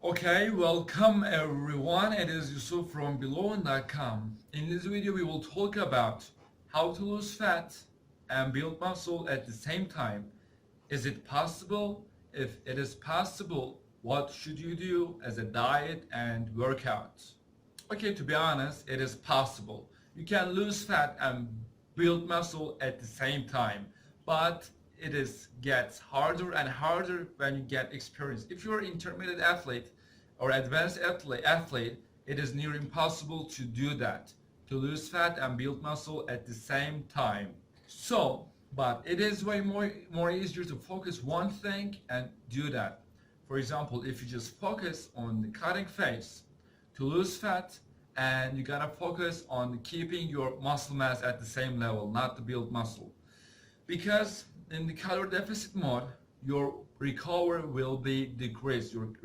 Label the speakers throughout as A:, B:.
A: Okay, welcome everyone. It is Yusuf from Belowin.com. In this video, we will talk about how to lose fat and build muscle at the same time. Is it possible? If it is possible, what should you do as a diet and workout? Okay, to be honest, it is possible. You can lose fat and build muscle at the same time, but gets harder and harder when you get experience. If you're an intermediate athlete or advanced athlete, it is near impossible to do that, to lose fat and build muscle at the same time. But it is way more easier to focus one thing and do that. For example, if you just focus on the cutting phase to lose fat, and you gotta focus on keeping your muscle mass at the same level, not to build muscle. Because in the calorie deficit mode, your recovery will be decreased. You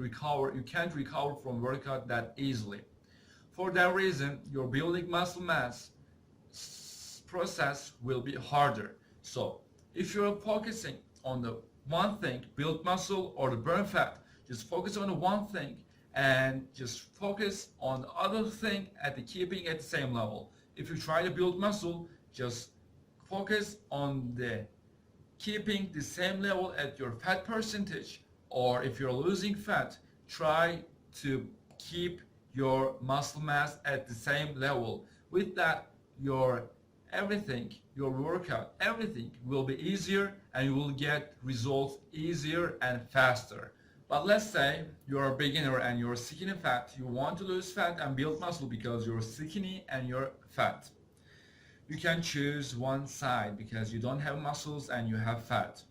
A: can't recover from workout that easily. For that reason, your building muscle mass process will be harder. So if you're focusing on the one thing, build muscle or to burn fat, just focus on the one thing and just focus on the other thing at the keeping at the same level. If you try to build muscle, just focus on the keeping the same level at your fat percentage, or if you're losing fat, try to keep your muscle mass at the same level. With that, your workout, everything will be easier and you will get results easier and faster. But let's say you're a beginner and you're skinny fat. You want to lose fat and build muscle because you're skinny and you're fat. You can choose one side because you don't have muscles and you have fat.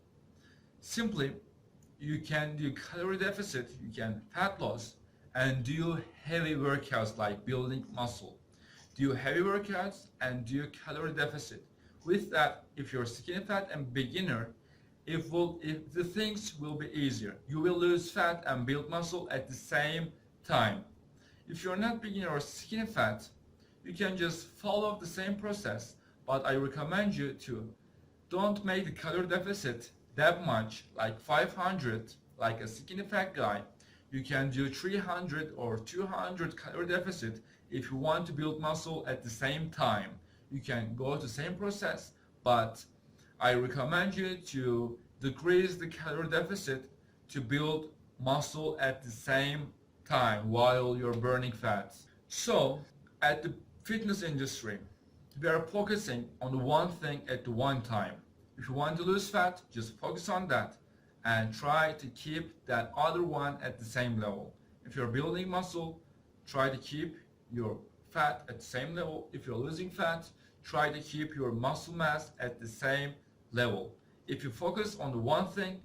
A: Simply, you can do calorie deficit, you can fat loss, and do heavy workouts like building muscle. Do heavy workouts and do calorie deficit. With that, if you're skinny fat and beginner, if the things will be easier. You will lose fat and build muscle at the same time. If you're not beginner or skinny fat, you can just follow the same process, but I recommend you to don't make the calorie deficit that much, like 500, like a skinny fat guy. You can do 300 or 200 calorie deficit if you want to build muscle at the same time. You can go to the same process, but I recommend you to decrease the calorie deficit to build muscle at the same time while you're burning fats. So, at the fitness industry, we are focusing on one thing at the one time. If you want to lose fat, just focus on that and try to keep that other one at the same level. If you're building muscle, try to keep your fat at the same level. If you're losing fat, try to keep your muscle mass at the same level. If you focus on the one thing,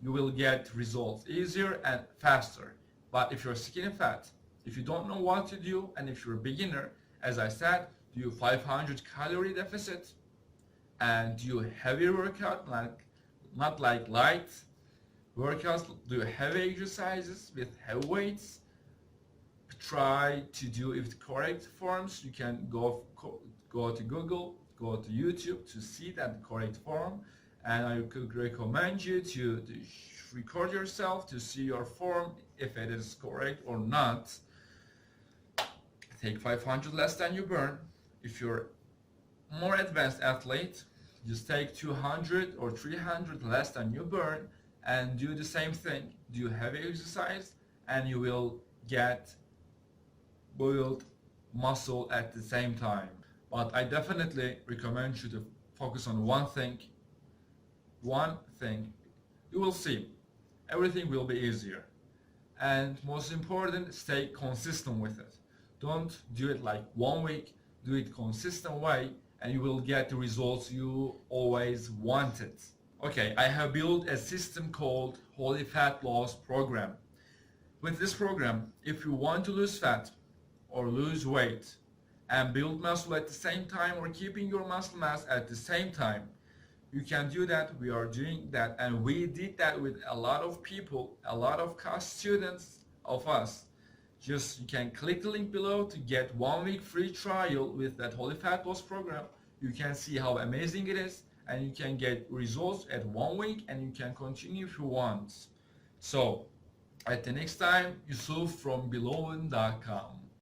A: you will get results easier and faster. But if you're skinny fat, if you don't know what to do, and if you're a beginner, as I said, do 500 calorie deficit and do heavy workout, not like light workouts, do heavy exercises with heavy weights. Try to do it with correct forms. You can go to Google, go to YouTube to see that correct form, and I could recommend you to record yourself to see your form if it is correct or not. Take 500 less than you burn. If you're more advanced athlete, just take 200 or 300 less than you burn and do the same thing. Do heavy exercise and you will get build muscle at the same time. But I definitely recommend you to focus on one thing. You will see everything will be easier. And most important, stay consistent with it. Don't do it like 1 week, do it consistent way and you will get the results you always wanted. Okay, I have built a system called Holy Fat Loss Program. With this program, if you want to lose fat or lose weight and build muscle at the same time or keeping your muscle mass at the same time, you can do that. We are doing that, and we did that with a lot of people, a lot of students of us. Just you can click the link below to get 1 week free trial with that Holy Fat Loss Program. You can see how amazing it is and you can get results at 1 week and you can continue if you want. So At the next time, Yusuf from Belowen.com.